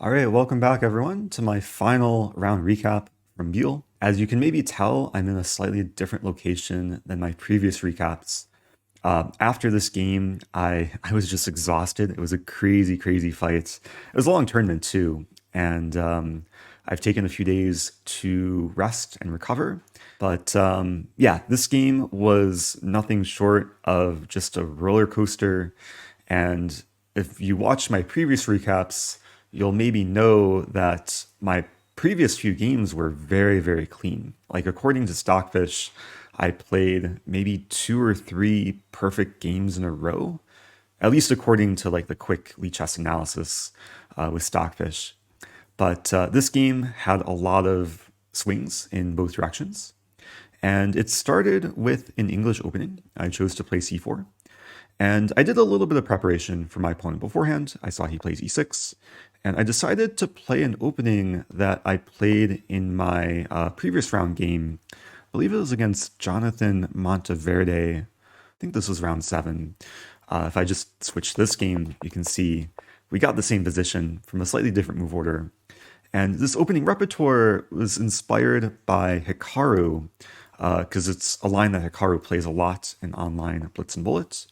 All right, welcome back everyone to my final round recap from Biel. As you can maybe tell, I'm in a slightly different location than my previous recaps. After this game, I was just exhausted. It was a crazy, crazy fight. It was a long tournament too, and I've taken a few days to rest and recover. But yeah, this game was nothing short of just a roller coaster. And if you watch my previous recaps, you'll maybe know that my previous few games were very, very clean. Like according to Stockfish, I played maybe two or three perfect games in a row, at least according to like the quick Lee chess analysis with Stockfish. But this game had a lot of swings in both directions. And it started with an English opening. I chose to play c4. And I did a little bit of preparation for my opponent beforehand. I saw he plays e6. And I decided to play an opening that I played in my previous round game. I believe it was against Jonathan Monteverde. I think this was round 7. If I just switch this game, you can see we got the same position from a slightly different move order. And this opening repertoire was inspired by Hikaru, because it's a line that Hikaru plays a lot in online Blitz and Bullets.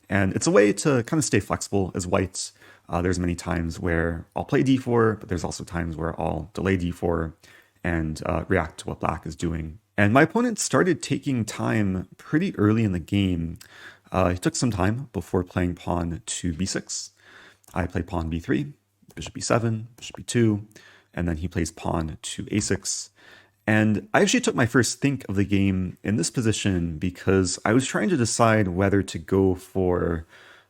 And it's a way to kind of stay flexible as whites. There's many times where I'll play d4, but there's also times where I'll delay d4 and react to what black is doing. And my opponent started taking time pretty early in the game. He took some time before playing pawn to b6. I played pawn b3, bishop b7, bishop b2, and then he plays pawn to a6. And I actually took my first think of the game in this position because I was trying to decide whether to go for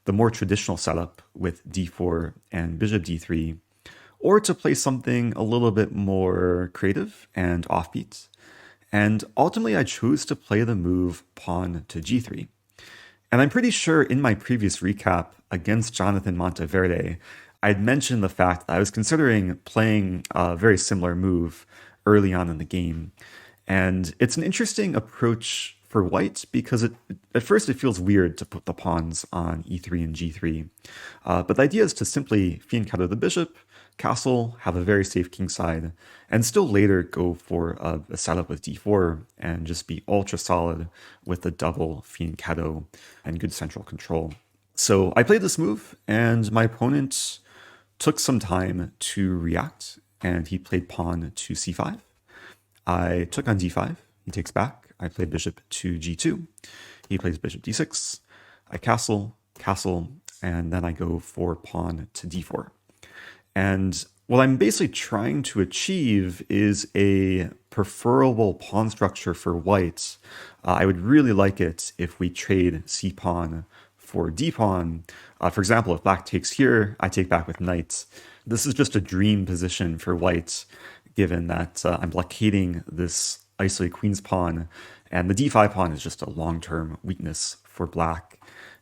the more traditional setup with d4 and bishop d3, or to play something a little bit more creative and offbeat. And ultimately I chose to play the move pawn to g3. And I'm pretty sure in my previous recap against Jonathan Monteverde, I'd mentioned the fact that I was considering playing a very similar move early on in the game. And it's an interesting approach for white because at first it feels weird to put the pawns on e3 and g3. But the idea is to simply fianchetto the bishop, castle, have a very safe kingside, and still later go for a setup with d4 and just be ultra solid with the double fianchetto and good central control. So I played this move, and my opponent took some time to react, and he played pawn to c5. I took on d5. He takes back. I played bishop to g2. He plays bishop d6. I castle, and then I go for pawn to d4. And what I'm basically trying to achieve is a preferable pawn structure for white. I would really like it if we trade c-pawn for d-pawn. For example, if black takes here, I take back with knight. This is just a dream position for white, given that I'm blockading this isolated queen's pawn, and the d5 pawn is just a long-term weakness for black,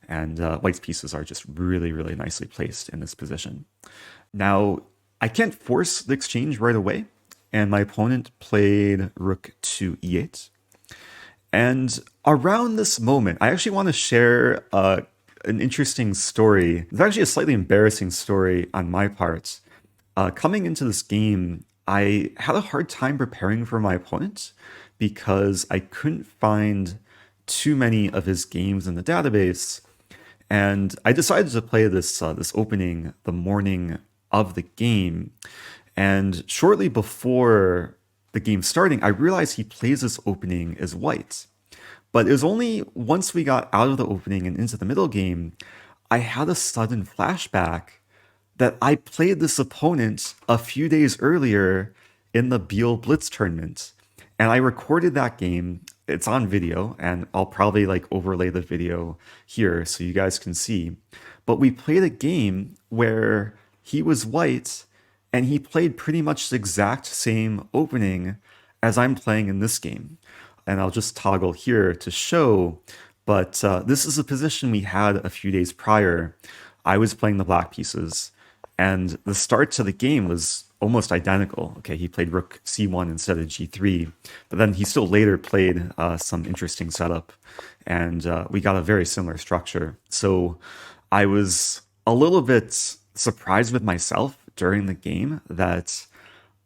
and white's pieces are just really, really nicely placed in this position. Now, I can't force the exchange right away, and my opponent played rook to e8. And around this moment, I actually want to share an interesting story. It's actually a slightly embarrassing story on my part. Coming into this game, I had a hard time preparing for my opponent because I couldn't find too many of his games in the database. And I decided to play this opening the morning of the game. And shortly before the game starting, I realized he plays this opening as white. But it was only once we got out of the opening and into the middle game, I had a sudden flashback that I played this opponent a few days earlier in the Biel Blitz tournament. And I recorded that game. It's on video, and I'll probably like overlay the video here so you guys can see. But we played a game where he was white and he played pretty much the exact same opening as I'm playing in this game. And I'll just toggle here to show, but this is a position we had a few days prior. I was playing the black pieces, and the start to the game was almost identical. Okay, he played rook c1 instead of g3, but then he still later played some interesting setup, and we got a very similar structure. So I was a little bit surprised with myself during the game that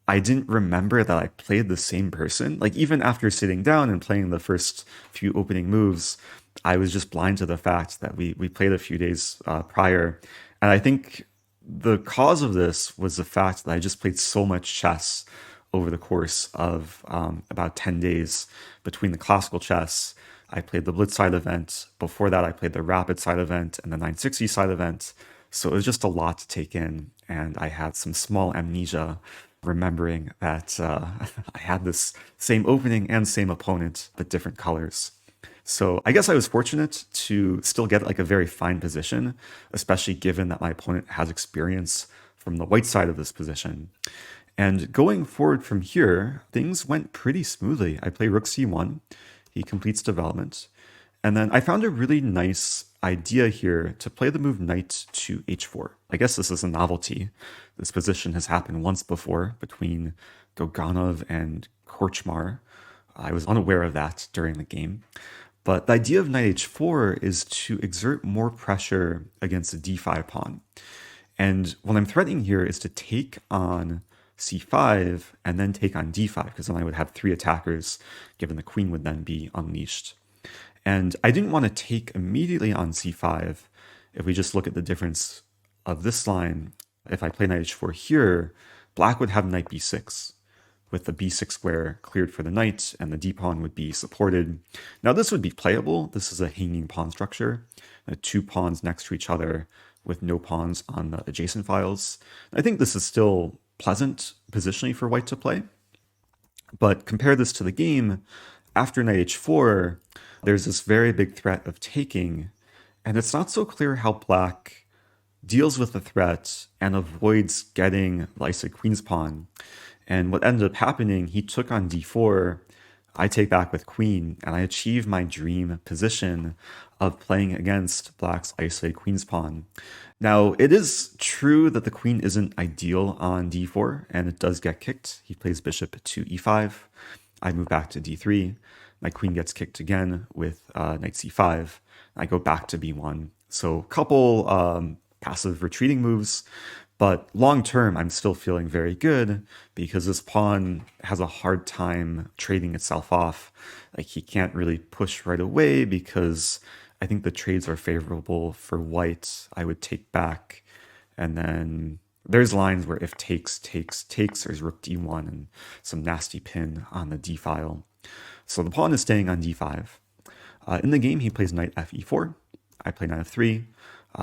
I didn't remember that I played the same person. Like even after sitting down and playing the first few opening moves, I was just blind to the fact that we played a few days prior. And I think the cause of this was the fact that I just played so much chess over the course of about 10 days between the classical chess. I played the Blitz side event. Before that, I played the Rapid side event and the 960 side event. So it was just a lot to take in. And I had some small amnesia remembering that I had this same opening and same opponent, but different colors. So I guess I was fortunate to still get like a very fine position, especially given that my opponent has experience from the white side of this position. And going forward from here, things went pretty smoothly. I play rook c1, he completes development, and then I found a really nice idea here to play the move knight to h4. I guess this is a novelty. This position has happened once before between Goganov and Korchmar. I was unaware of that during the game. But the idea of knight h4 is to exert more pressure against the d5 pawn. And what I'm threatening here is to take on c5 and then take on d5, because then I would have three attackers, given the queen would then be unleashed. And I didn't want to take immediately on c5. If we just look at the difference of this line, if I play knight h4 here, black would have knight b6, with the b6 square cleared for the knight, and the d-pawn would be supported. Now this would be playable. This is a hanging pawn structure, two pawns next to each other with no pawns on the adjacent files. I think this is still pleasant positionally for white to play. But compare this to the game, after knight h4, there's this very big threat of taking, and it's not so clear how black deals with the threat and avoids getting the isolated queen's pawn. And what ended up happening, he took on d4, I take back with queen, and I achieve my dream position of playing against black's isolated queen's pawn. Now, it is true that the queen isn't ideal on d4, and it does get kicked. He plays bishop to e5. I move back to d3. My queen gets kicked again with knight c5. I go back to b1. So a couple passive retreating moves, but long term, I'm still feeling very good because this pawn has a hard time trading itself off. Like he can't really push right away because I think the trades are favorable for white. I would take back, and then there's lines where if takes, there's rook d1 and some nasty pin on the d file. So the pawn is staying on d5. In the game, he plays knight fe4. I play knight f3.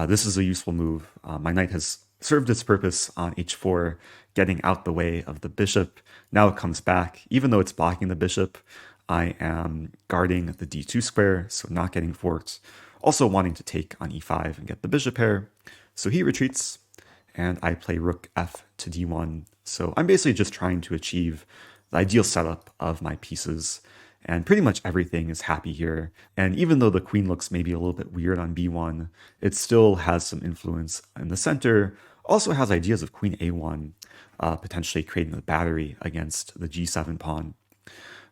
This is a useful move. My knight has served its purpose on h4, getting out the way of the bishop. Now it comes back. Even though it's blocking the bishop, I am guarding the d2 square, so not getting forked. Also wanting to take on e5 and get the bishop pair. So he retreats, and I play rook f to d1. So I'm basically just trying to achieve the ideal setup of my pieces, and pretty much everything is happy here. And even though the queen looks maybe a little bit weird on b1, it still has some influence in the center. Also has ideas of queen a1, potentially creating a battery against the g7 pawn.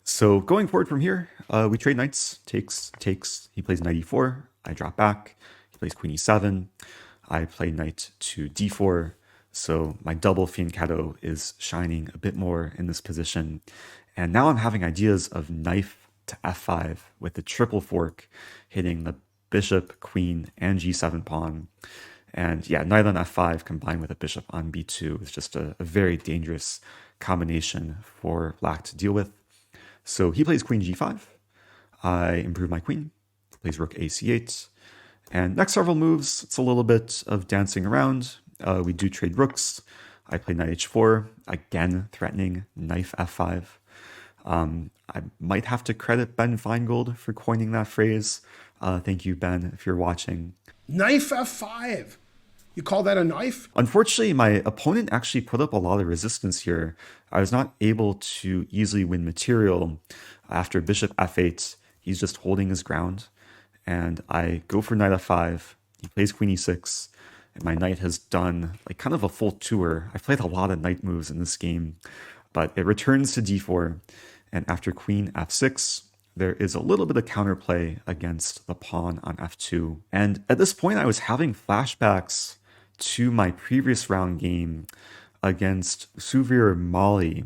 So going forward from here, we trade knights, takes. He plays knight e4, I drop back. He plays queen e7, I play knight to d4. So my double fianchetto is shining a bit more in this position. And now I'm having ideas of knife to f5 with the triple fork hitting the bishop, queen, and g7 pawn. And yeah, knight on f5 combined with a bishop on b2 is just a very dangerous combination for black to deal with. So he plays queen g5. I improve my queen. He plays rook a c8. And next several moves, it's a little bit of dancing around. We do trade rooks. I play knight h4, again threatening knife f5. I might have to credit Ben Feingold for coining that phrase. Thank you, Ben, if you're watching. Knife f5. You call that a knife? Unfortunately, my opponent actually put up a lot of resistance here. I was not able to easily win material. After bishop f8, he's just holding his ground. And I go for knight f5. He plays queen e6. And my knight has done like kind of a full tour. I've played a lot of knight moves in this game. But it returns to d4. And after queen f6, there is a little bit of counterplay against the pawn on f2. And at this point, I was having flashbacks to my previous round game against Suvir Mali,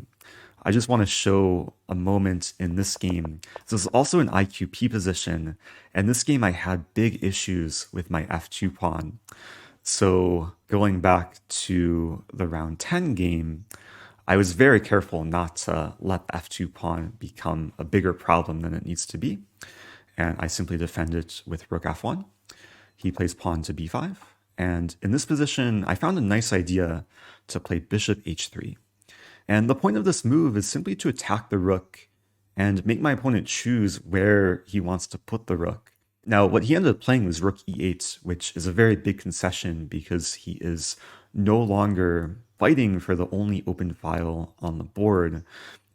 I just want to show a moment in this game. So this is also an IQP position, and this game I had big issues with my f2 pawn. So going back to the round 10 game, I was very careful not to let the f2 pawn become a bigger problem than it needs to be. And I simply defended with rook f1. He plays pawn to b5. And in this position, I found a nice idea to play bishop h3. And the point of this move is simply to attack the rook and make my opponent choose where he wants to put the rook. Now, what he ended up playing was rook e8, which is a very big concession because he is no longer fighting for the only open file on the board.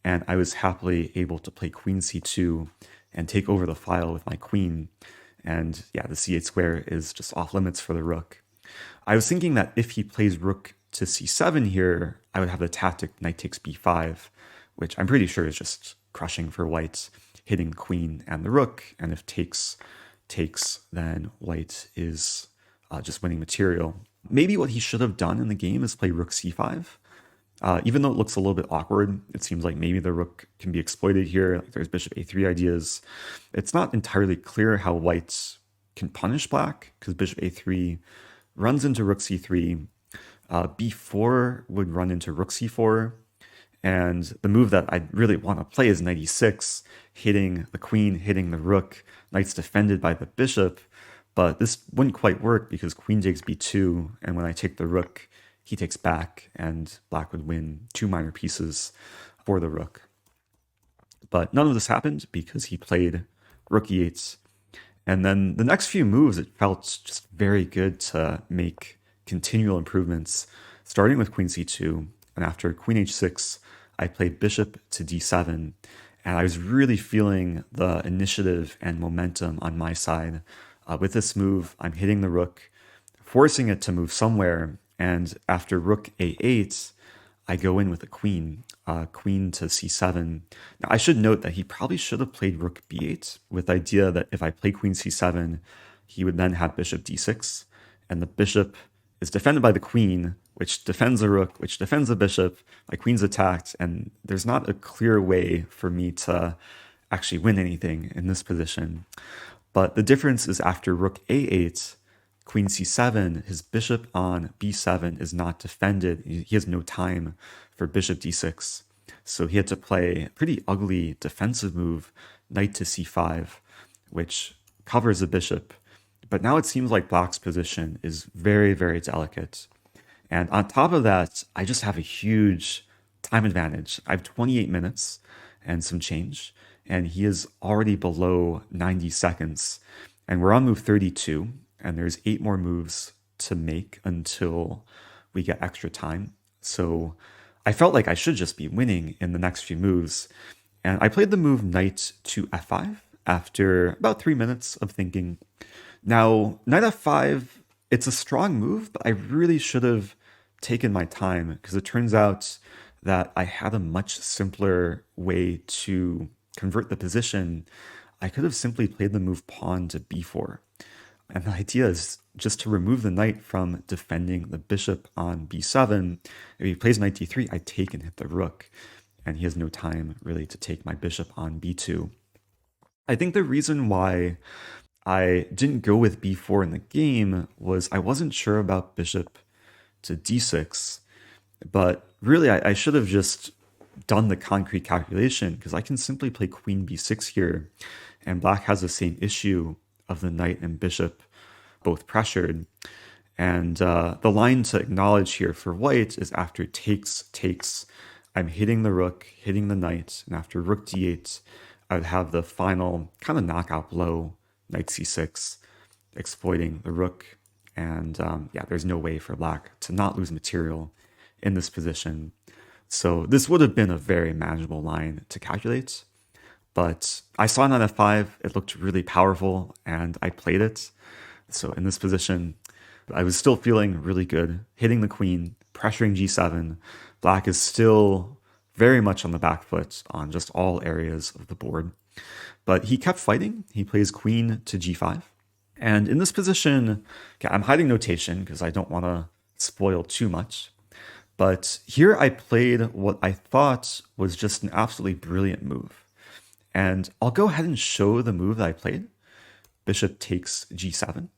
And I was happily able to play queen c2 and take over the file with my queen. And yeah, the c8 square is just off limits for the rook. I was thinking that if he plays rook to c7 here, I would have the tactic knight takes b5, which I'm pretty sure is just crushing for white, hitting the queen and the rook. And if takes, then white is just winning material. Maybe what he should have done in the game is play rook c5. Even though it looks a little bit awkward, it seems like maybe the rook can be exploited here. Like there's bishop a3 ideas. It's not entirely clear how white can punish black because bishop a3 runs into rook c3. b4 would run into rook c4. And the move that I really want to play is knight e6, hitting the queen, hitting the rook. Knight's defended by the bishop, but this wouldn't quite work because queen takes b2, and when I take the rook, he takes back, and black would win 2 minor pieces for the rook. But none of this happened because he played rook e8. And then the next few moves, it felt just very good to make continual improvements, starting with queen c2, and after queen h6, I played bishop to d7, and I was really feeling the initiative and momentum on my side. With this move, I'm hitting the rook, forcing it to move somewhere, and after rook a8, I go in with a queen, queen to c7. Now, I should note that he probably should have played rook b8 with the idea that if I play queen c7, he would then have bishop d6, and the bishop is defended by the queen, which defends the rook, which defends the bishop. My queen's attacked, and there's not a clear way for me to actually win anything in this position. But the difference is after rook a8, queen c7, his bishop on b7 is not defended. He has no time for bishop d6. So he had to play a pretty ugly defensive move, knight to c5, which covers the bishop. But now it seems like black's position is very, very delicate. And on top of that, I just have a huge time advantage. I have 28 minutes and some change, and he is already below 90 seconds. And we're on move 32, and there's 8 more moves to make until we get extra time. So I felt like I should just be winning in the next few moves. And I played the move knight to f5 after about 3 minutes of thinking. Now, knight f5, it's a strong move, but I really should have taken my time because it turns out that I had a much simpler way to convert the position. I could have simply played the move pawn to b4. And the idea is just to remove the knight from defending the bishop on b7. If he plays knight d3, I take and hit the rook. And he has no time really to take my bishop on b2. I think the reason why I didn't go with b4 in the game was I wasn't sure about bishop to d6. But really, I should have just done the concrete calculation because I can simply play queen b6 here. And black has the same issue of the knight and bishop both pressured. And the line to acknowledge here for white is after takes, I'm hitting the rook, hitting the knight, and after rook d8, I would have the final kind of knockout blow, knight c6, exploiting the rook. And yeah, there's no way for black to not lose material in this position. So this would have been a very manageable line to calculate. But I saw it on f5, it looked really powerful, and I played it. So in this position, I was still feeling really good, hitting the queen, pressuring g7. Black is still very much on the back foot on just all areas of the board. But he kept fighting. He plays queen to g5. And in this position, okay, I'm hiding notation because I don't want to spoil too much. But here I played what I thought was just an absolutely brilliant move. And I'll go ahead and show the move that I played. Bishop takes g7.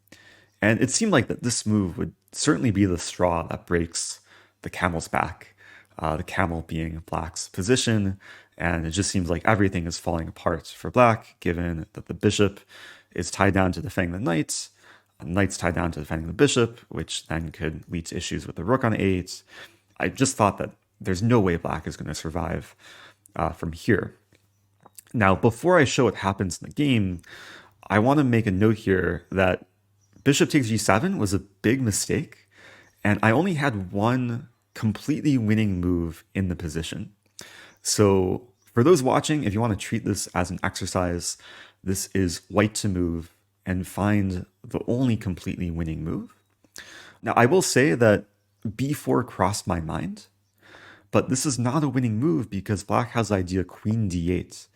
And it seemed like that this move would certainly be the straw that breaks the camel's back, the camel being black's position. And it just seems like everything is falling apart for black, given that the bishop is tied down to defending the knight, knight's tied down to defending the bishop, which then could lead to issues with the rook on a8. I just thought that there's no way black is going to survive from here. Now, before I show what happens in the game, I want to make a note here that bishop takes g7 was a big mistake, and I only had one completely winning move in the position. So for those watching, if you want to treat this as an exercise, this is white to move and find the only completely winning move. Now, I will say that b4 crossed my mind, but this is not a winning move because black has the idea queen d8,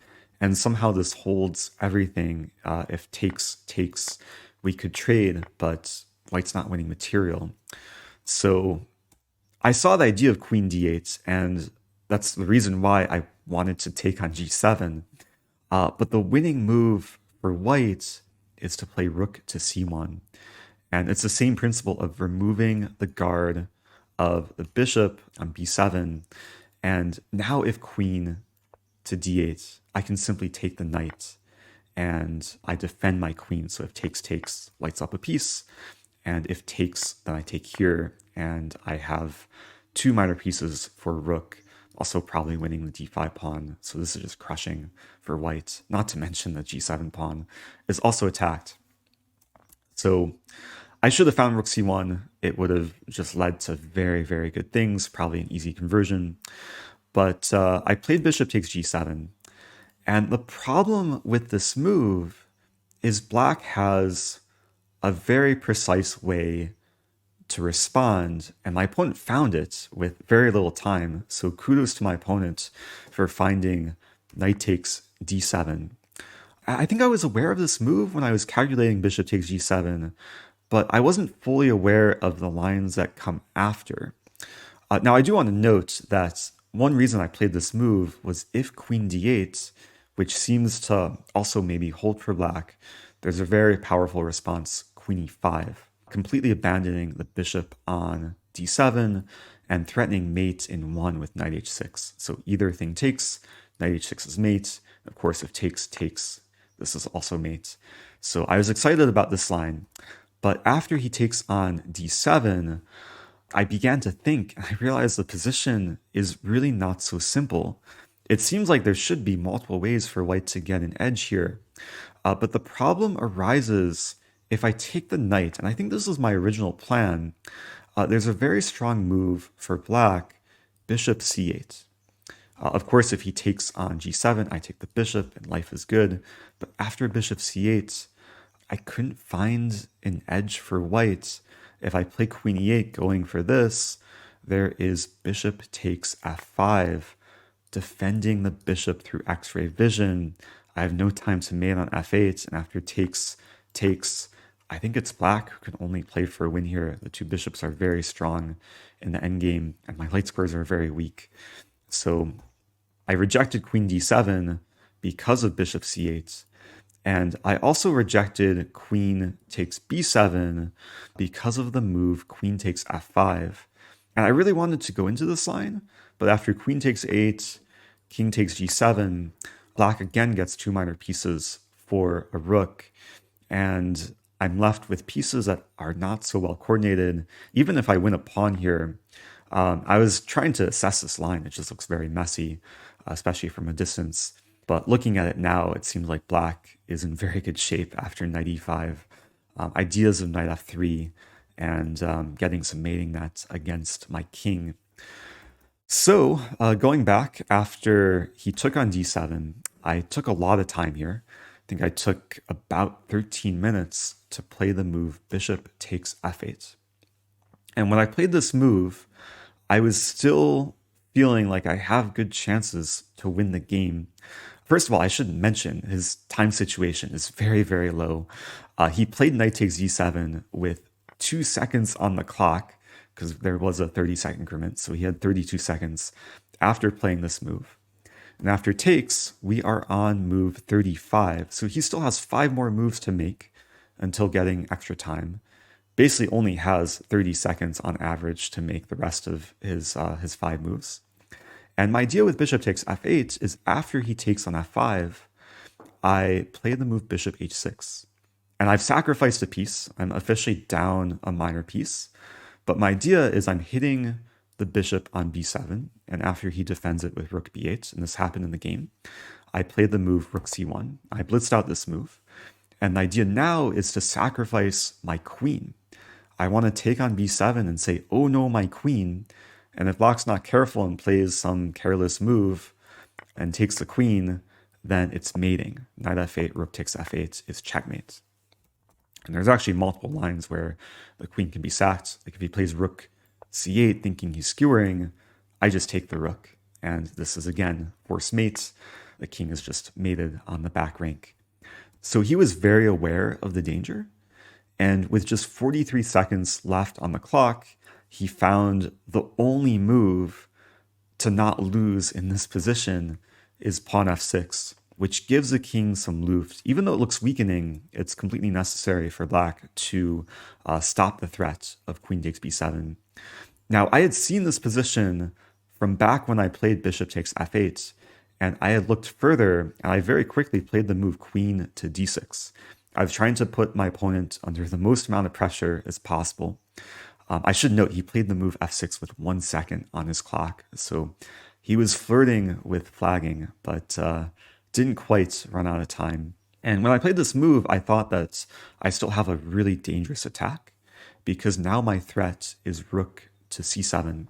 and somehow this holds everything. If takes, we could trade, but white's not winning material. So I saw the idea of queen d8, and that's the reason why I wanted to take on g7. But the winning move for white is to play rook to c1. And it's the same principle of removing the guard of the bishop on b7. And now if queen to d8, I can simply take the knight and I defend my queen. So if takes, lights up a piece. And if takes, then I take here and I have two minor pieces for rook, also probably winning the d5 pawn. So this is just crushing for white, not to mention the g7 pawn is also attacked. So I should have found rook c1. It would have just led to very, very good things, probably an easy conversion. But I played bishop takes g7. And the problem with this move is black has a very precise way to respond, and my opponent found it with very little time. So kudos to my opponent for finding knight takes d7. I think I was aware of this move when I was calculating bishop takes g7, but I wasn't fully aware of the lines that come after. Now, I do want to note that one reason I played this move was if queen d8, which seems to also maybe hold for black, there's a very powerful response, queen e5, completely abandoning the bishop on d7 and threatening mate in 1 with knight h6. So either thing takes, knight h6 is mate. Of course, if takes, this is also mate. So I was excited about this line. But after he takes on d7, I began to think, and I realized the position is really not so simple. It seems like there should be multiple ways for white to get an edge here. But the problem arises if I take the knight, and I think this was my original plan. There's a very strong move for black, bishop c8. Of course, if he takes on g7, I take the bishop and life is good. But after bishop c8, I couldn't find an edge for white. If I play queen e8 going for this, there is bishop takes f5, defending the bishop through x-ray vision. I have no time to mate on f8, and after takes, I think it's black who can only play for a win here. The two bishops are very strong in the endgame, and my light squares are very weak. So I rejected queen d7 because of bishop c8. And I also rejected queen takes b7 because of the move queen takes f5. And I really wanted to go into this line, but after queen takes 8, king takes g7, black again gets two minor pieces for a rook. And I'm left with pieces that are not so well coordinated. Even if I win a pawn here, I was trying to assess this line. It just looks very messy, especially from a distance. But looking at it now, it seems like black is in very good shape after knight e5. Ideas of knight f3 and getting some mating nets against my king. So going back after he took on d7, I took a lot of time here. I think I took about 13 minutes to play the move bishop takes f8. And when I played this move, I was still feeling like I have good chances to win the game. First of all, I should mention his time situation is very, very low. He played knight takes d7 with 2 seconds on the clock because there was a 30-second increment. So he had 32 seconds after playing this move. And after takes, we are on move 35. So he still has 5 more moves to make until getting extra time. Basically only has 30 seconds on average to make the rest of his 5 moves. And my idea with bishop takes f8 is after he takes on f5, I play the move bishop h6. And I've sacrificed a piece. I'm officially down a minor piece. But my idea is I'm hitting the bishop on b7, and after he defends it with rook b8, and this happened in the game, I played the move rook c1. I blitzed out this move. And the idea now is to sacrifice my queen. I want to take on b7 and say, oh no, my queen. And if Black's not careful and plays some careless move and takes the queen, then it's mating. Knight f8, rook takes f8 is checkmate. And there's actually multiple lines where the queen can be sacked. Like if he plays rook c8 thinking he's skewering, I just take the rook. And this is again force mate. The king is just mated on the back rank. So he was very aware of the danger. And with just 43 seconds left on the clock, he found the only move to not lose in this position is pawn f6, which gives the king some luft. Even though it looks weakening, it's completely necessary for Black to stop the threat of queen takes b7. Now, I had seen this position from back when I played bishop takes f8, and I had looked further, and I very quickly played the move queen to d6. I was trying to put my opponent under the most amount of pressure as possible. I should note he played the move f6 with 1 second on his clock, so he was flirting with flagging, but didn't quite run out of time. And when I played this move, I thought that I still have a really dangerous attack, because now my threat is rook to c7.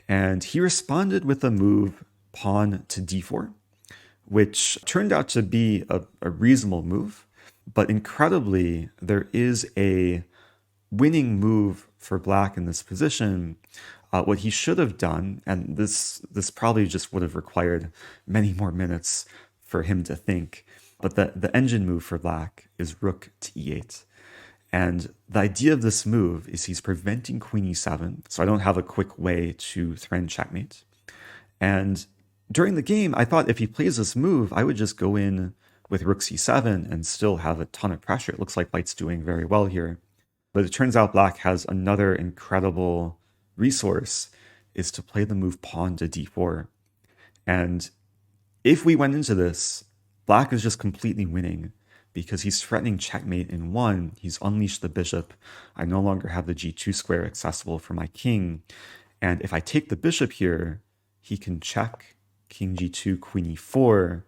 And he responded with a move pawn to d4, which turned out to be a reasonable move. But incredibly, there is a winning move for Black in this position. What he should have done, and this probably just would have required many more minutes for him to think, but the engine move for Black is rook to e8. And the idea of this move is he's preventing queen e7, so I don't have a quick way to threaten checkmate. And during the game, I thought if he plays this move, I would just go in with rook c7 and still have a ton of pressure. It looks like White's doing very well here. But it turns out Black has another incredible resource, is to play the move pawn to d4. And if we went into this, Black is just completely winning because he's threatening checkmate in 1. He's unleashed the bishop. I no longer have the g2 square accessible for my king. And if I take the bishop here, he can check king g2, queen e4,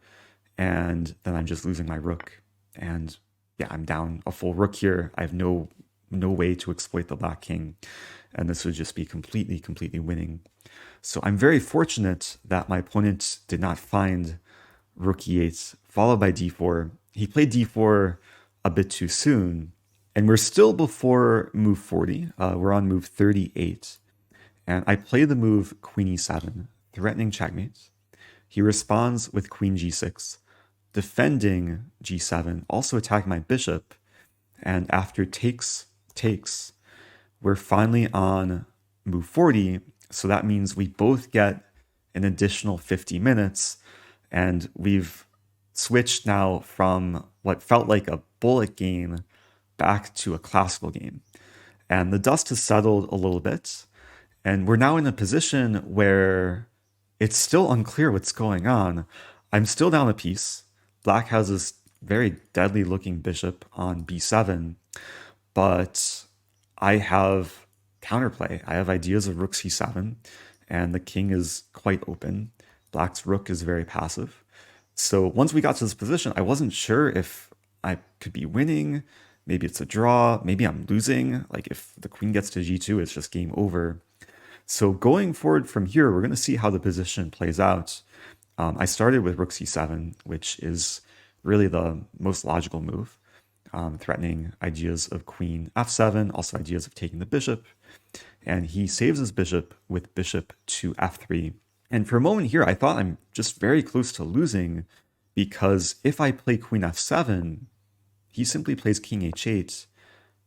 and then I'm just losing my rook. And yeah, I'm down a full rook here. I have no way to exploit the Black king. And this would just be completely winning. So I'm very fortunate that my opponent did not find rook e8, followed by d4. He played d4 a bit too soon. And we're still before move 40. We're on move 38. And I play the move queen e7, threatening checkmate. He responds with queen g6, defending g7, also attacking my bishop. And after takes, we're finally on move 40. So that means we both get an additional 50 minutes. And we've switched now from what felt like a bullet game back to a classical game. And the dust has settled a little bit. And we're now in a position where it's still unclear what's going on. I'm still down a piece. Black has this very deadly looking bishop on b7, but I have counterplay. I have ideas of rook c7, and the king is quite open. Black's rook is very passive. So once we got to this position, I wasn't sure if I could be winning. Maybe it's a draw. Maybe I'm losing. Like if the queen gets to g2, it's just game over. So going forward from here, we're going to see how the position plays out. I started with rook c7, which is really the most logical move, threatening ideas of queen f7, also ideas of taking the bishop. And he saves his bishop with bishop to f3. And for a moment here, I thought I'm just very close to losing, because if I play queen f7, he simply plays king h8,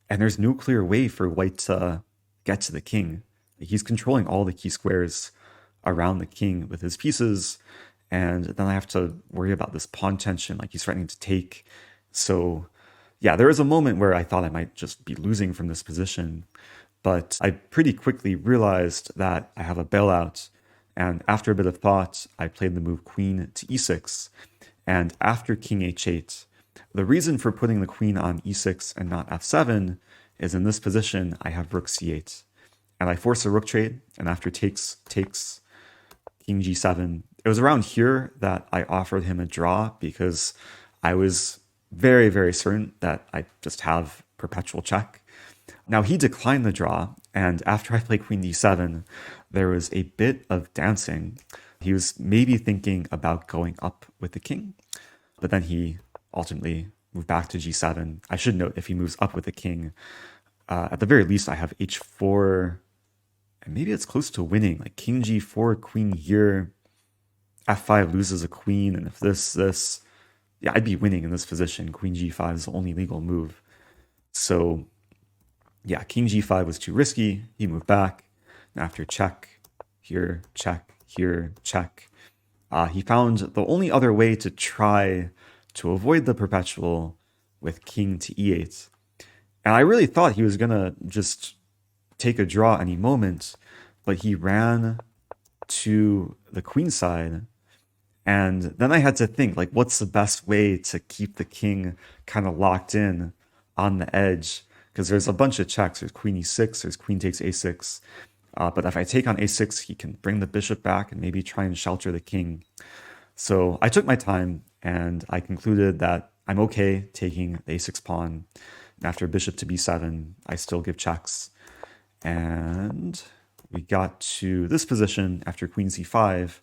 and there's no clear way for White to get to the king. He's controlling all the key squares around the king with his pieces, and then I have to worry about this pawn tension, like he's threatening to take. So yeah, there was a moment where I thought I might just be losing from this position, but I pretty quickly realized that I have a bailout. And after a bit of thought, I played the move queen to e6. And after king h8, the reason for putting the queen on e6 and not f7 is in this position, I have rook c8. And I force a rook trade, and after takes, king g7. It was around here that I offered him a draw because I was very, very certain that I just have perpetual check. Now he declined the draw, and after I played queen d7, there was a bit of dancing. He was maybe thinking about going up with the king, but then he ultimately moved back to g7. I should note if he moves up with the king, at the very least I have h4, and maybe it's close to winning, like king g4, queen here, f5 loses a queen, and if this, yeah, I'd be winning in this position. Queen g5 is the only legal move. So yeah, king g5 was too risky. He moved back. And after check, here, check, here, check, he found the only other way to try to avoid the perpetual with king to e8. And I really thought he was going to just take a draw any moment, but he ran to the queen side. And then I had to think, like, what's the best way to keep the king kind of locked in on the edge? Because there's a bunch of checks. There's queen e6, there's queen takes a6. But if I take on a6, he can bring the bishop back and maybe try and shelter the king. So I took my time, and I concluded that I'm okay taking the a6 pawn. And after bishop to b7, I still give checks. And we got to this position after queen c5.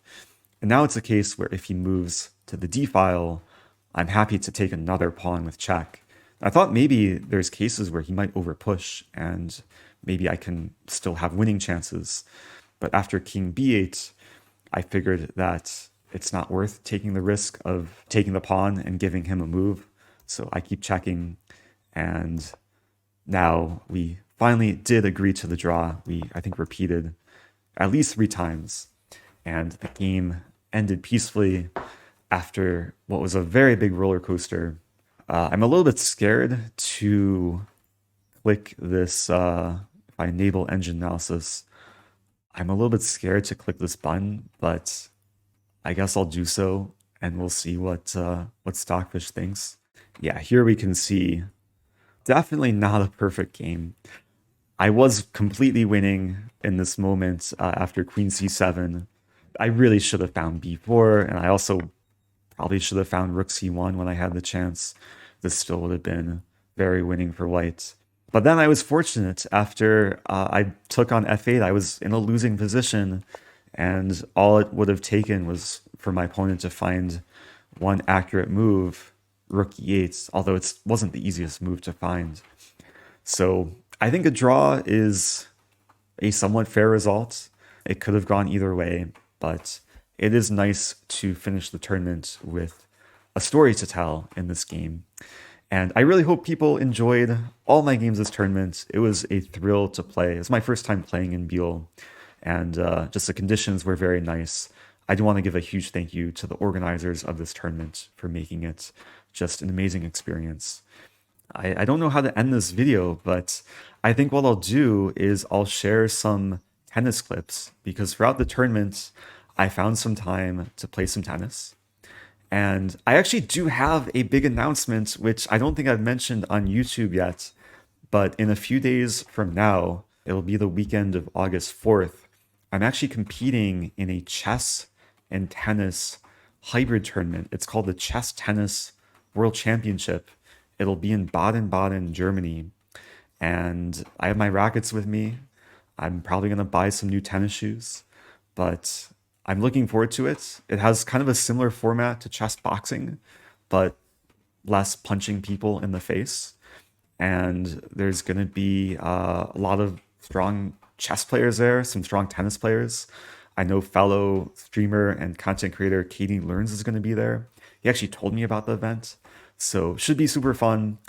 And now it's a case where if he moves to the d file, I'm happy to take another pawn with check. I thought maybe there's cases where he might overpush and maybe I can still have winning chances. But after king b8, I figured that it's not worth taking the risk of taking the pawn and giving him a move. So I keep checking. And now we finally did agree to the draw. We, I think, repeated at least 3 times. And the game ended peacefully after what was a very big roller coaster. I'm a little bit scared to click this, if I enable engine analysis, I'm a little bit scared to click this button, but I guess I'll do so and we'll see what Stockfish thinks. Yeah, here we can see definitely not a perfect game. I was completely winning in this moment after queen c7. I really should have found b4, and I also probably should have found rook c1 when I had the chance. This still would have been very winning for white. But then I was fortunate. After I took on f8, I was in a losing position, and all it would have taken was for my opponent to find one accurate move, rook e8, although it wasn't the easiest move to find. So I think a draw is a somewhat fair result. It could have gone either way, but it is nice to finish the tournament with a story to tell in this game. And I really hope people enjoyed all my games this tournament. It was a thrill to play. It was my first time playing in Biel, and just the conditions were very nice. I do want to give a huge thank you to the organizers of this tournament for making it just an amazing experience. I don't know how to end this video, but I think what I'll do is I'll share some tennis clips, because throughout the tournament, I found some time to play some tennis. And I actually do have a big announcement, which I don't think I've mentioned on YouTube yet, but in a few days from now, it'll be the weekend of August 4th. I'm actually competing in a chess and tennis hybrid tournament. It's called the Chess Tennis World Championship. It'll be in Baden-Baden, Germany. And I have my rackets with me. I'm probably going to buy some new tennis shoes, but I'm looking forward to it. It has kind of a similar format to chess boxing, but less punching people in the face. And there's going to be a lot of strong chess players there, some strong tennis players. I know fellow streamer and content creator Katie Learns is going to be there. He actually told me about the event, so should be super fun.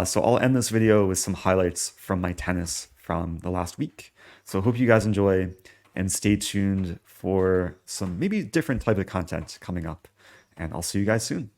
So I'll end this video with some highlights from my tennis from the last week. So hope you guys enjoy and stay tuned for some maybe different type of content coming up. And I'll see you guys soon.